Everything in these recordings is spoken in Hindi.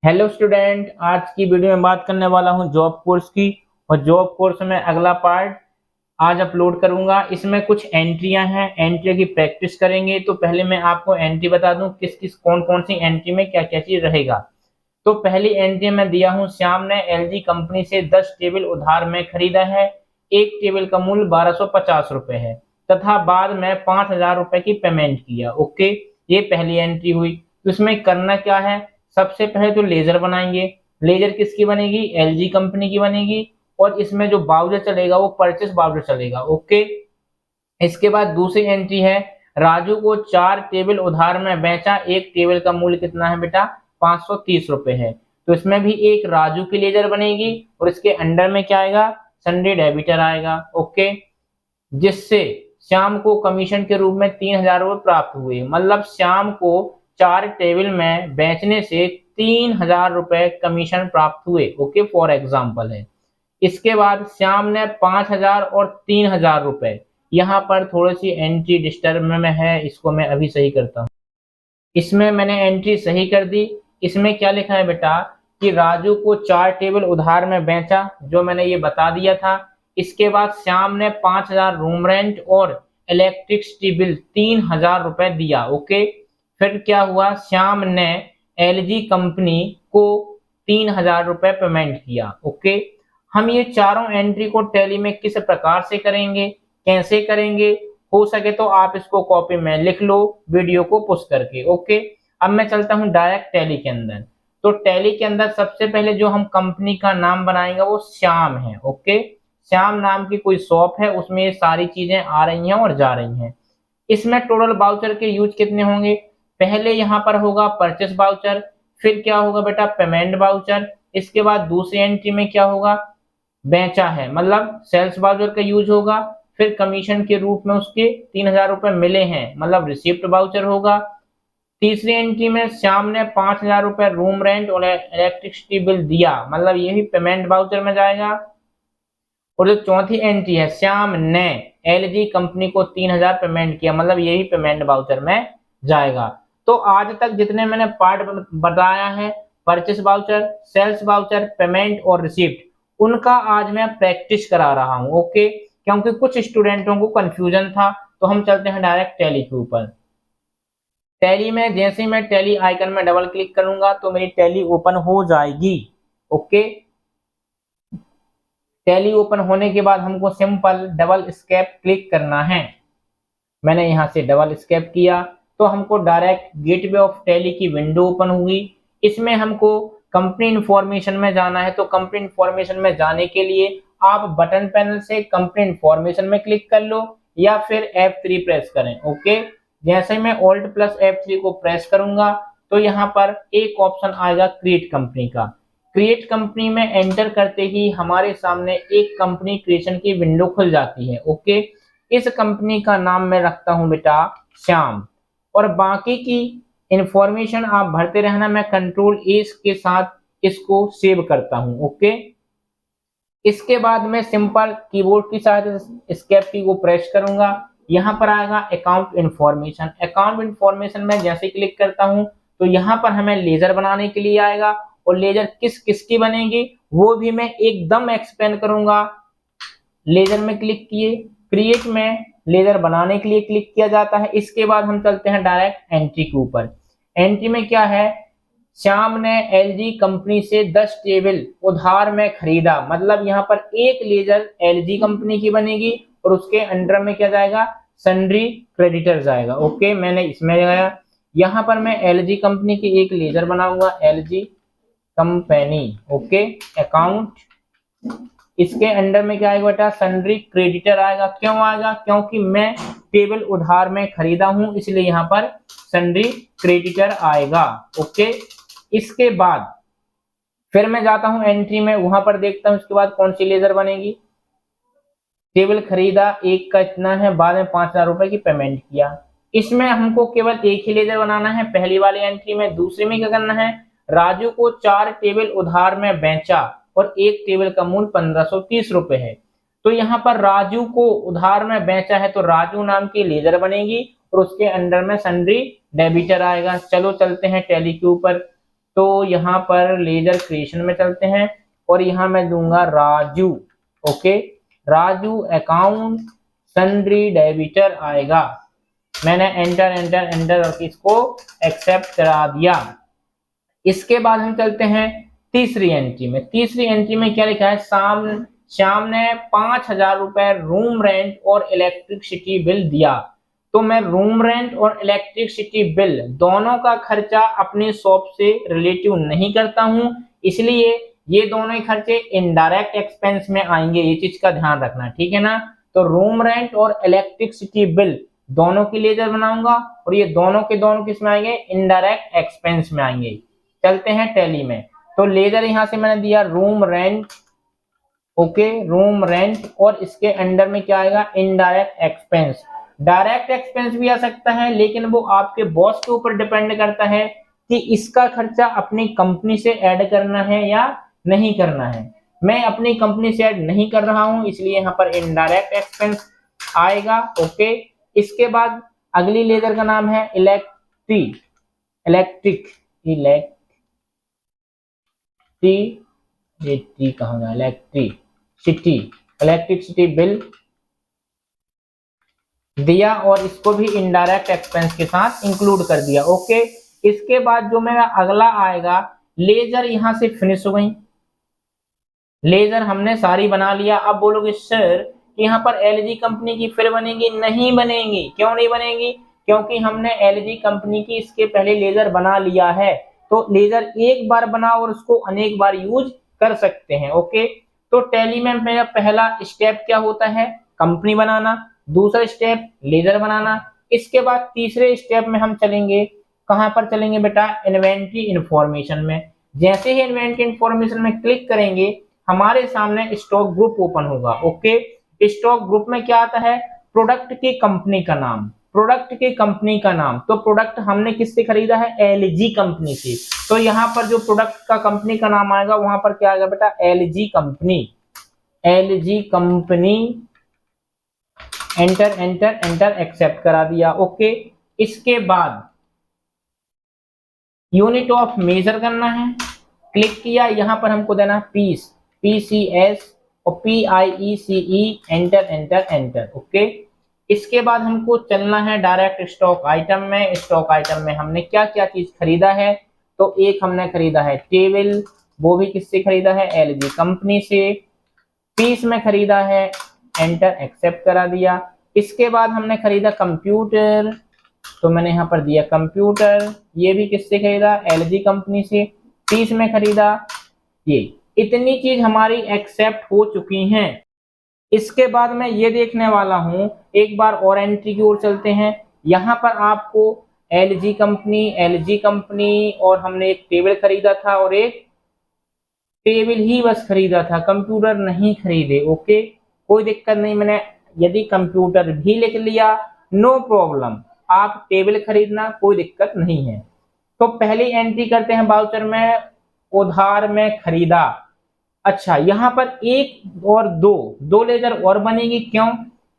हेलो स्टूडेंट, आज की वीडियो में बात करने वाला हूं जॉब कोर्स की। और जॉब कोर्स में अगला पार्ट आज अपलोड करूंगा। इसमें कुछ एंट्रियां हैं, एंट्री की प्रैक्टिस करेंगे। तो पहले मैं आपको एंट्री बता दूं किस किस कौन कौन सी एंट्री में क्या क्या चीज रहेगा। तो पहली एंट्री में दिया हूं, श्याम ने एलजी कंपनी से 10 टेबल उधार में खरीदा है। एक टेबल का मूल्य 1250 रुपए है तथा बाद में 5000 रुपए की पेमेंट किया। ओके, ये पहली एंट्री हुई। तो इसमें करना क्या है, सबसे पहले तो लेजर बनाएंगे। लेजर किसकी बनेगी, एलजी कंपनी की बनेगी। और इसमें जो बाउचर चलेगा वो परचेस बाउचर चलेगा। ओके, इसके बाद दूसरी एंट्री है, राजू को 4 टेबल उधार में बेचा। एक टेबल का मूल्य कितना है बेटा, 530 रुपए है। तो इसमें भी एक राजू की लेजर बनेगी और इसके अंडर में क्या आएगा, सन्डे डेबिटर आएगा। ओके, जिससे श्याम को कमीशन के रूप में 3000 रुपये प्राप्त हुए। मतलब श्याम को 4 टेबल में बेचने से 3000 रुपये कमीशन प्राप्त हुए। ओके, फॉर एग्जाम्पल है। इसके बाद श्याम ने 5000 और 3000 रुपए, यहाँ पर थोड़ी सी एंट्री डिस्टर्ब में है, इसको मैं अभी सही करता हूँ। इसमें मैंने एंट्री सही कर दी। इसमें क्या लिखा है बेटा कि राजू को 4 टेबल उधार में बेचा, जो मैंने ये बता दिया था। इसके बाद श्याम ने 5000 रूम रेंट और इलेक्ट्रिसिटी बिल 3000 रुपए दिया। ओके, फिर क्या हुआ, श्याम ने एलजी कंपनी को 3000 रुपए पेमेंट किया। ओके, हम ये चारों एंट्री को टैली में किस प्रकार से करेंगे, कैसे करेंगे, हो सके तो आप इसको कॉपी में लिख लो वीडियो को पुश करके। ओके, अब मैं चलता हूं डायरेक्ट टैली के अंदर। तो टैली के अंदर सबसे पहले जो हम कंपनी का नाम बनाएंगे वो श्याम है। ओके, श्याम नाम की कोई शॉप है, उसमें ये सारी चीजें आ रही हैं और जा रही हैं। इसमें टोटल बाउचर के यूज कितने होंगे, पहले यहाँ पर होगा परचेस बाउचर, फिर क्या होगा बेटा, पेमेंट बाउचर। इसके बाद दूसरी एंट्री में क्या होगा, बेचा है मतलब सेल्स बाउचर का यूज होगा। फिर कमीशन के रूप में उसके 3000 रुपए मिले हैं, मतलब रिसिप्ट बाउचर होगा। तीसरी एंट्री में श्याम ने 5000 रुपए रूम रेंट और इलेक्ट्रिसिटी बिल दिया, मतलब ये भी पेमेंट बाउचर में जाएगा। और जो चौथी एंट्री है, श्याम ने एलजी कंपनी को 3000 पेमेंट किया, मतलब ये भी पेमेंट बाउचर में जाएगा। तो आज तक जितने मैंने पार्ट बताया है, purchase voucher, sales voucher, payment और रिसिप्ट, उनका आज मैं प्रैक्टिस करा रहा हूं। ओके, क्योंकि कुछ स्टूडेंटों को कंफ्यूजन था। तो हम चलते हैं डायरेक्ट टैली के ऊपर। टैली में जैसे ही मैं टैली आइकन में डबल क्लिक करूंगा तो मेरी टैली ओपन हो जाएगी। ओके, टैली ओपन होने के बाद हमको सिंपल डबल स्केप क्लिक करना है। मैंने यहां से डबल स्केप किया तो हमको डायरेक्ट गेटवे ऑफ टैली की विंडो ओपन हुई। इसमें हमको कंपनी इंफॉर्मेशन में जाना है। तो कंपनी इंफॉर्मेशन में जाने के लिए आप बटन पैनल से कंपनी इंफॉर्मेशन में क्लिक कर लो या फिर F3 प्रेस करें। ओके, जैसे ही मैं Alt प्लस F3 को प्रेस करूंगा तो यहाँ पर एक ऑप्शन आएगा क्रिएट कंपनी का। क्रिएट कंपनी में एंटर करते ही हमारे सामने एक कंपनी क्रिएशन की विंडो खुल जाती है। ओके, इस कंपनी का नाम मैं रखता हूं बेटा श्याम, और बाकी की इंफॉर्मेशन आप भरते रहना। मैं कंट्रोल ए के साथ इसको सेव करता हूं। ओके, इसके बाद मैं सिंपल कीबोर्ड की सहायता से एस्केप की को प्रेस करूंगा। यहाँ पर आएगा अकाउंट इंफॉर्मेशन। अकाउंट इंफॉर्मेशन में जैसे क्लिक करता हूं तो यहाँ पर हमें लेजर बनाने के लिए आएगा, और लेजर किस किसकी बनेगी वो भी मैं एकदम एक्सप्लेन करूंगा। लेजर में क्लिक किए, क्रिएट में लेजर बनाने के लिए क्लिक किया जाता है। इसके बाद हम चलते हैं डायरेक्ट एंट्री के ऊपर। एंट्री में क्या है, श्याम ने एलजी कंपनी से 10 टेबल उधार में खरीदा, मतलब यहाँ पर एक लेजर एलजी कंपनी की बनेगी और उसके अंडर में क्या जाएगा, सन्ड्री क्रेडिटर जाएगा। ओके, मैंने इसमें लगाया। यहाँ पर मैं एलजी कंपनी की एक लेजर बनाऊंगा, एलजी कंपनी। ओके, अकाउंट, इसके अंडर में क्या आएगा बेटा, सन्ड्री क्रेडिटर आएगा। क्यों आएगा, क्योंकि मैं टेबल उधार में खरीदा हूं, इसलिए यहाँ पर सन्ड्री क्रेडिटर आएगा। ओके, इसके बाद फिर मैं जाता हूं एंट्री में, वहां पर देखता हूं इसके बाद कौन सी लेजर बनेगी। टेबल खरीदा एक का इतना है, बाद में 5000 रुपए की पेमेंट किया। इसमें हमको केवल एक ही लेजर बनाना है पहली वाली एंट्री में। दूसरे में क्या करना है, राजू को 4 टेबल उधार में बेचा और एक टेबल का मूल्य 1530 रुपए है। तो यहाँ पर राजू को उधार में बेचा है तो राजू नाम की लेजर बनेगी और उसके अंडर में सन्ड्री डेबिटर आएगा। चलो चलते हैं टैली के ऊपर। तो यहाँ पर लेजर क्रिएशन में चलते हैं और यहाँ मैं दूंगा Raju. Okay, Raju account sundry debtor आएगा। मैंने एंटर एंटर एंटर करके इसको एक्सेप्ट करा दिया। इसके बाद हम चलते हैं तीसरी एंट्री में। तीसरी एंट्री में क्या लिखा है, श्याम ने 5,000 रुपए रूम रेंट और इलेक्ट्रिसिटी बिल दिया। तो मैं रूम रेंट और इलेक्ट्रिसिटी बिल दोनों का खर्चा अपनी शॉप से रिलेटिव नहीं करता हूं, इसलिए ये दोनों ही खर्चे इनडायरेक्ट एक्सपेंस में आएंगे। ये चीज का ध्यान रखना, ठीक है ना। तो रूम रेंट और इलेक्ट्रिसिटी बिल दोनों की लेजर बनाऊंगा और ये दोनों के दोनों किस में आएंगे, इनडायरेक्ट एक्सपेंस में आएंगे। चलते हैं टैली में। तो लेजर यहां से मैंने दिया room rent. Okay, room rent और इसके अंडर में क्या आएगा, इनडायरेक्ट एक्सपेंस। डायरेक्ट एक्सपेंस भी आ सकता है, लेकिन वो आपके बॉस के ऊपर डिपेंड करता है कि इसका खर्चा अपनी कंपनी से ऐड करना है या नहीं करना है। मैं अपनी कंपनी से ऐड नहीं कर रहा हूं, इसलिए यहाँ पर इनडायरेक्ट एक्सपेंस आएगा। ओके, इसके बाद अगली लेजर का नाम है इलेक्ट्रिक इलेक्ट्रिसिटी बिल दिया और इसको भी इनडायरेक्ट एक्सपेंस के साथ इंक्लूड कर दिया। ओके, इसके बाद जो मेरा अगला आएगा, लेजर यहां से फिनिश हो गई। लेजर हमने सारी बना लिया। अब बोलोगे सर कि यहाँ पर एलजी कंपनी की फिर बनेगी? नहीं बनेगी। क्यों नहीं बनेगी? क्योंकि हमने एलजी कंपनी की इसके पहले लेजर बना लिया है। तो लेजर एक बार बना और उसको अनेक बार यूज कर सकते हैं। ओके, तो टैली में मेरा पहला स्टेप क्या होता है, कंपनी बनाना। दूसरा स्टेप लेजर बनाना। इसके बाद तीसरे स्टेप में हम चलेंगे, कहां पर चलेंगे बेटा, इन्वेंट्री इंफॉर्मेशन में। जैसे ही इन्वेंट्री इंफॉर्मेशन में क्लिक करेंगे, हमारे सामने स्टॉक ग्रुप ओपन होगा। ओके, स्टॉक ग्रुप में क्या आता है, प्रोडक्ट की कंपनी का नाम, प्रोडक्ट की कंपनी का नाम। तो प्रोडक्ट हमने किससे खरीदा है, एलजी कंपनी से। तो यहाँ पर जो प्रोडक्ट का कंपनी का नाम आएगा वहां पर क्या आएगा बेटा, LG company. LG company, enter enter enter, accept करा दिया। ओके, इसके बाद यूनिट ऑफ मेजर करना है, क्लिक किया। यहां पर हमको देना पीस, PCS और PIECE, enter enter enter. Okay, इसके बाद हमको चलना है डायरेक्ट स्टॉक आइटम में। स्टॉक आइटम में हमने क्या क्या चीज खरीदा है, तो एक हमने खरीदा है टेबल, वो भी किससे खरीदा है, एलजी कंपनी से। पीस में खरीदा है, एंटर एक्सेप्ट करा दिया। इसके बाद हमने खरीदा कंप्यूटर, तो मैंने यहाँ पर दिया कंप्यूटर, ये भी किससे खरीदा, एलजी कंपनी से। पीस में खरीदा ये। इतनी चीज हमारी एक्सेप्ट हो चुकी हैं। इसके बाद मैं ये देखने वाला हूं, एक बार और एंट्री की ओर चलते हैं। यहाँ पर आपको एलजी कंपनी और हमने एक टेबल खरीदा था और एक टेबल ही बस खरीदा था, कंप्यूटर नहीं खरीदे। ओके, कोई दिक्कत नहीं, मैंने यदि कंप्यूटर भी लिख लिया नो प्रॉब्लम, आप टेबल खरीदना कोई दिक्कत नहीं है। तो पहली एंट्री करते हैं वाउचर में, उधार में खरीदा। अच्छा, यहाँ पर एक और दो लेजर और बनेगी। क्यों?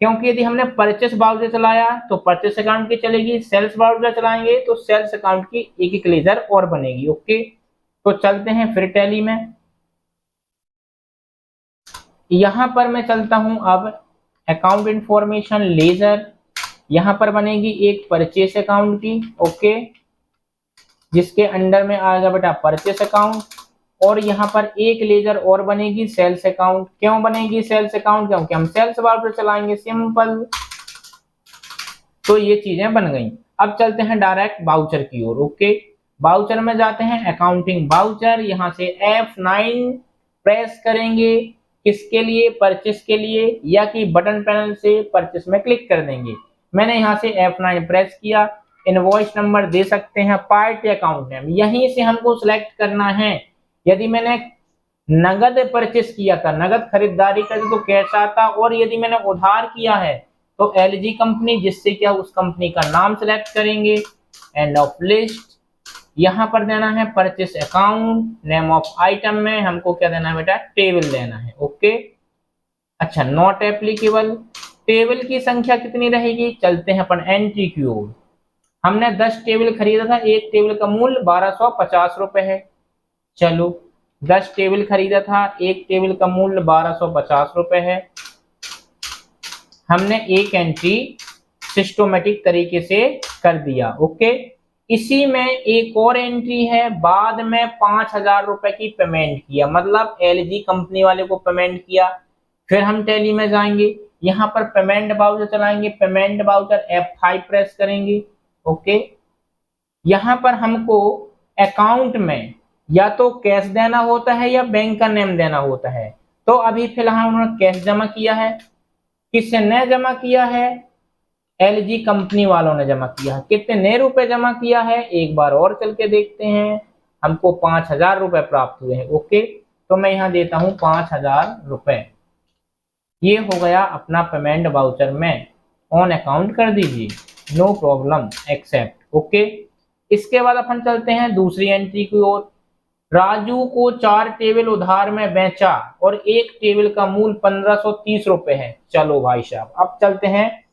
क्योंकि यदि हमने परचेस वाउचर चलाया तो परचेस अकाउंट की चलेगी, सेल्स वाउचर चलाएंगे तो सेल्स अकाउंट की एक एक लेजर और बनेगी। ओके, तो चलते हैं फिर टैली में। यहां पर मैं चलता हूं अब अकाउंट इंफॉर्मेशन लेजर। यहां पर बनेगी एक परचेस अकाउंट की। ओके, जिसके अंडर में आएगा बेटा परचेस अकाउंट, और यहाँ पर एक लेजर और बनेगी सेल्स अकाउंट। क्यों बनेगी सेल्स अकाउंट? क्योंकि हम सेल्स वाउचर चलाएंगे, सिंपल। तो ये चीजें बन गई। अब चलते हैं डायरेक्ट वाउचर की ओर। ओके, वाउचर में जाते हैं, अकाउंटिंग वाउचर। यहाँ से F9 प्रेस करेंगे, किसके लिए, परचेस के लिए, या कि बटन पैनल से परचेस में क्लिक कर देंगे। मैंने यहाँ से F9 प्रेस किया। इनवॉइस नंबर दे सकते हैं, पार्ट अकाउंट नेम यहीं से हमको सिलेक्ट करना है। यदि मैंने नगद परचेस किया था, नगद खरीदारी करी, तो कैश आता, और यदि मैंने उधार किया है तो एलजी कंपनी, जिससे क्या उस कंपनी का नाम सिलेक्ट करेंगे। एंड ऑफ लिस्ट, यहां पर देना है purchase account. Name of item में हमको क्या देना है बेटा, टेबल देना है। ओके, अच्छा, नॉट एप्लीकेबल। टेबल की संख्या कितनी रहेगी, चलते हैं अपन एंट्री की ओर। हमने 10 टेबल खरीदा था, एक टेबल का मूल्य 1250 रुपए है। चलो 10 टेबल खरीदा था, एक टेबल का मूल्य 1250 रुपए है। हमने एक एंट्री सिस्टोमेटिक तरीके से कर दिया। ओके, इसी में एक और एंट्री है, बाद में 5000 रुपए की पेमेंट किया, मतलब एलजी कंपनी वाले को पेमेंट किया। फिर हम टैली में जाएंगे, यहाँ पर पेमेंट बाउचर चलाएंगे, पेमेंट बाउचर F5 प्रेस करेंगे। ओके, यहाँ पर हमको अकाउंट में या तो कैश देना होता है या बैंक का नेम देना होता है। तो अभी फिलहाल उन्होंने कैश जमा किया है। किसने जमा किया है? एलजी कंपनी वालों ने जमा किया है। कितने रुपए जमा किया है, एक बार और चल के देखते हैं। हमको 5000 रुपए प्राप्त हुए हैं। ओके, तो मैं यहाँ देता हूँ 5000 रुपए। ये हो गया अपना पेमेंट वाउचर में ऑन अकाउंट कर दीजिए, नो प्रॉब्लम, एक्सेप्ट। ओके, इसके बाद अपन चलते हैं दूसरी एंट्री की ओर। राजू को 4 टेबल उधार में बेचा और एक टेबल का मूल्य 1530 रुपए है। चलो भाई साहब, अब चलते हैं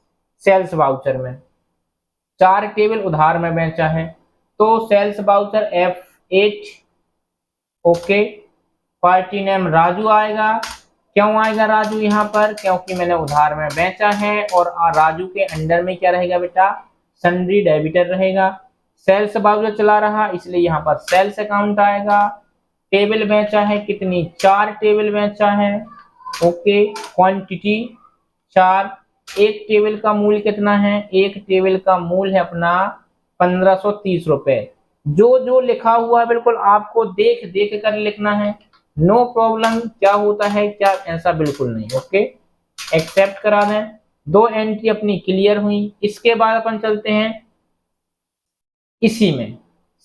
सेल्स वाउचर में। 4 टेबल उधार में बेचा है, तो sales voucher F8। Okay, party name Raju आएगा। क्यों आएगा राजू यहाँ पर? क्योंकि मैंने उधार में बेचा है। और राजू के अंडर में क्या रहेगा बेटा? सन्ड्री डेबिटर रहेगा। सेल्स वाउचर चला रहा, इसलिए यहाँ पर सेल्स अकाउंट आएगा। टेबल बेचा है कितनी? 4 टेबल बेचा है। Okay, quantity 4। एक टेबल का मूल्य कितना है? एक टेबल का मूल्य है अपना 1530 रुपए। जो जो लिखा हुआ है बिल्कुल आपको देख देख कर लिखना है, नो प्रॉब्लम। क्या होता है क्या, ऐसा बिल्कुल नहीं। ओके, एक्सेप्ट करा दें। 2 एंट्री अपनी क्लियर हुई। इसके बाद अपन चलते हैं इसी में,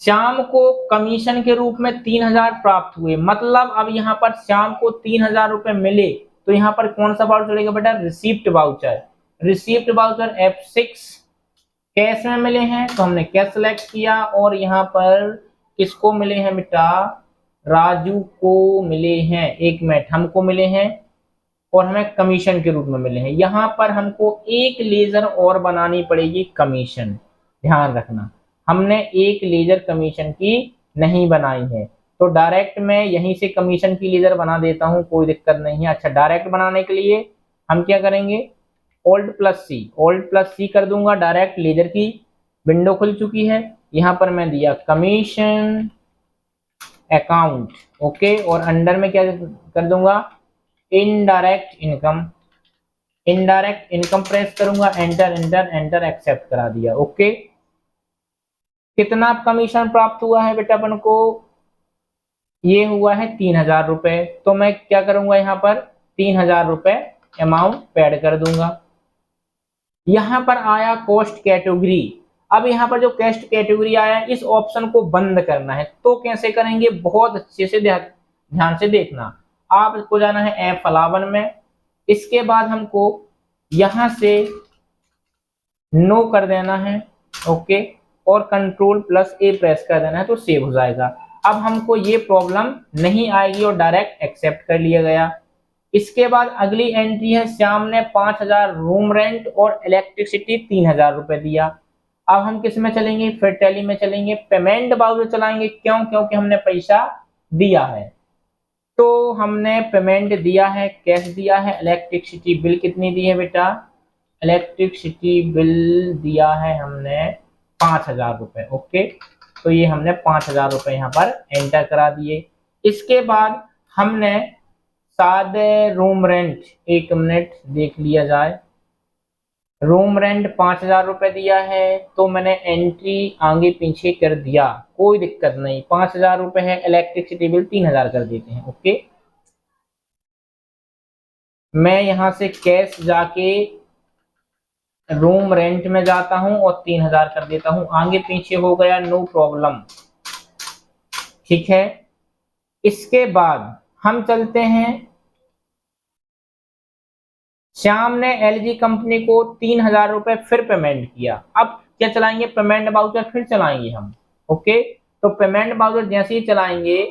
श्याम को कमीशन के रूप में 3000 प्राप्त हुए, मतलब अब यहाँ पर श्याम को 3000 रुपए मिले। तो यहाँ पर कौन सा वाउचर चलेगा बेटा? Receipt voucher. Receipt voucher F6। Cash में मिले हैं तो हमने कैश सेलेक्ट किया, और यहाँ पर किसको मिले हैं बेटा? राजू को मिले हैं। एक मिनट, हमको मिले हैं और हमें कमीशन के रूप में मिले हैं। यहाँ पर हमको एक लेजर और बनानी पड़ेगी कमीशन, ध्यान रखना। हमने एक लेजर कमीशन की नहीं बनाई है, तो डायरेक्ट मैं यहीं से कमीशन की लेजर बना देता हूँ, कोई दिक्कत नहीं है। अच्छा, डायरेक्ट बनाने के लिए हम क्या करेंगे? Alt+C कर दूंगा, डायरेक्ट लेजर की विंडो खुल चुकी है। यहाँ पर मैं दिया कमीशन अकाउंट। ओके, और अंडर में क्या कर दूंगा? Indirect income. Indirect income press करूंगा, एंटर एंटर एंटर, एक्सेप्ट करा दिया। ओके, कितना कमीशन प्राप्त हुआ है बेटा अपन को? ये हुआ है 3000 रुपए। तो मैं क्या करूंगा? यहाँ पर 3000 रुपए अमाउंट पेड कर दूंगा। यहाँ पर आया कॉस्ट कैटेगरी। अब यहाँ पर जो कॉस्ट कैटेगरी आया, इस ऑप्शन को बंद करना है। तो कैसे करेंगे? बहुत अच्छे से ध्यान से देखना। आपको जाना है F11 में। इसके बाद हमको यहाँ से नो कर देना है। ओके, और Ctrl+A प्रेस कर देना है, तो सेव हो जाएगा। अब हमको ये प्रॉब्लम नहीं आएगी और डायरेक्ट एक्सेप्ट कर लिया गया। इसके बाद अगली एंट्री है, श्याम ने 5000 रूम रेंट और इलेक्ट्रिसिटी 3000 रुपए दिया। अब हम किस में चलेंगे? फिर टैली में चलेंगे, पेमेंट वाउचर चलाएंगे। क्यों? क्योंकि हमने पैसा दिया है, तो हमने पेमेंट दिया है, कैश दिया है। इलेक्ट्रिसिटी बिल कितनी दी है बेटा? इलेक्ट्रिसिटी बिल दिया है हमने 5000 रुपए। ओके, तो ये हमने 5000 रुपए यहाँ पर एंटर करा दिए। इसके बाद हमने सादे रूम रेंट, एक मिनट देख लिया जाए, रूम रेंट 5000 रुपए दिया है, तो मैंने एंट्री आगे पीछे कर दिया, कोई दिक्कत नहीं। 5000 रुपए है, इलेक्ट्रिसिटी बिल 3000 कर देते हैं। ओके, मैं यहां से कैश जाके रूम रेंट में जाता हूं और 3000 कर देता हूं, आगे पीछे हो गया, नो प्रॉब्लम। ठीक है, इसके बाद हम चलते हैं, श्याम ने एलजी कंपनी को 3000 रुपए फिर पेमेंट किया। अब क्या चलाएंगे? पेमेंट वाउचर फिर चलाएंगे हम। ओके, तो पेमेंट वाउचर जैसे ही चलाएंगे,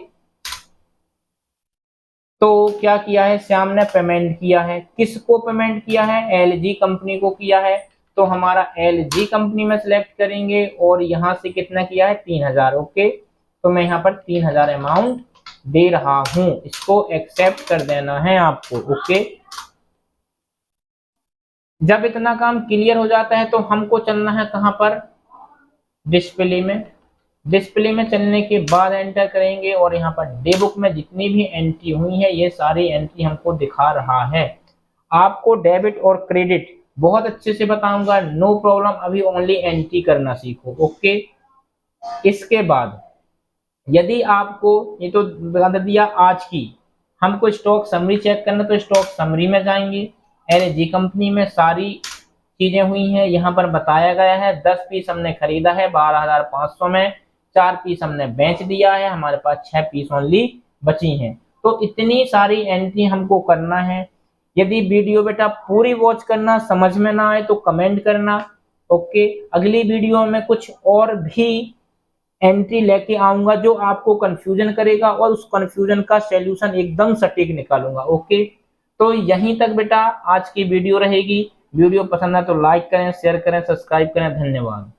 तो क्या किया है? श्याम ने पेमेंट किया है। किसको पेमेंट किया है? एलजी कंपनी को किया है। तो हमारा LG कंपनी में सिलेक्ट करेंगे और यहाँ से कितना किया है 3000। ओके, तो मैं यहाँ पर 3000 अमाउंट दे रहा हूँ, इसको एक्सेप्ट कर देना है आपको। ओके, जब इतना काम क्लियर हो जाता है तो हमको चलना है कहाँ पर, डिस्प्ले में। डिस्प्ले में चलने के बाद एंटर करेंगे और यहाँ पर डे बुक में जितनी भी एंट्री हुई है ये सारी एंट्री हमको दिखा रहा है। आपको डेबिट और क्रेडिट बहुत अच्छे से बताऊंगा, नो प्रॉब्लम, अभी ओनली एंट्री करना सीखो। ओके, इसके बाद यदि आपको ये तो बता दिया आज की, हमको स्टॉक समरी चेक करना तो स्टॉक समरी में जाएंगे। LG कंपनी में सारी चीजें हुई हैं, यहाँ पर बताया गया है 10 पीस हमने खरीदा है 12,500 में, 4 पीस हमने बेच दिया है, हमारे पास 6 पीस ओनली बची हैं। तो इतनी सारी एंट्री हमको करना है। यदि वीडियो बेटा पूरी वॉच करना, समझ में ना आए तो कमेंट करना। ओके, अगली वीडियो में कुछ और भी एंट्री लेके आऊंगा जो आपको कंफ्यूजन करेगा और उस कंफ्यूजन का सॉल्यूशन एकदम सटीक निकालूंगा। ओके, तो यहीं तक बेटा आज की वीडियो रहेगी। वीडियो पसंद है तो लाइक करें, शेयर करें, सब्सक्राइब करें। धन्यवाद।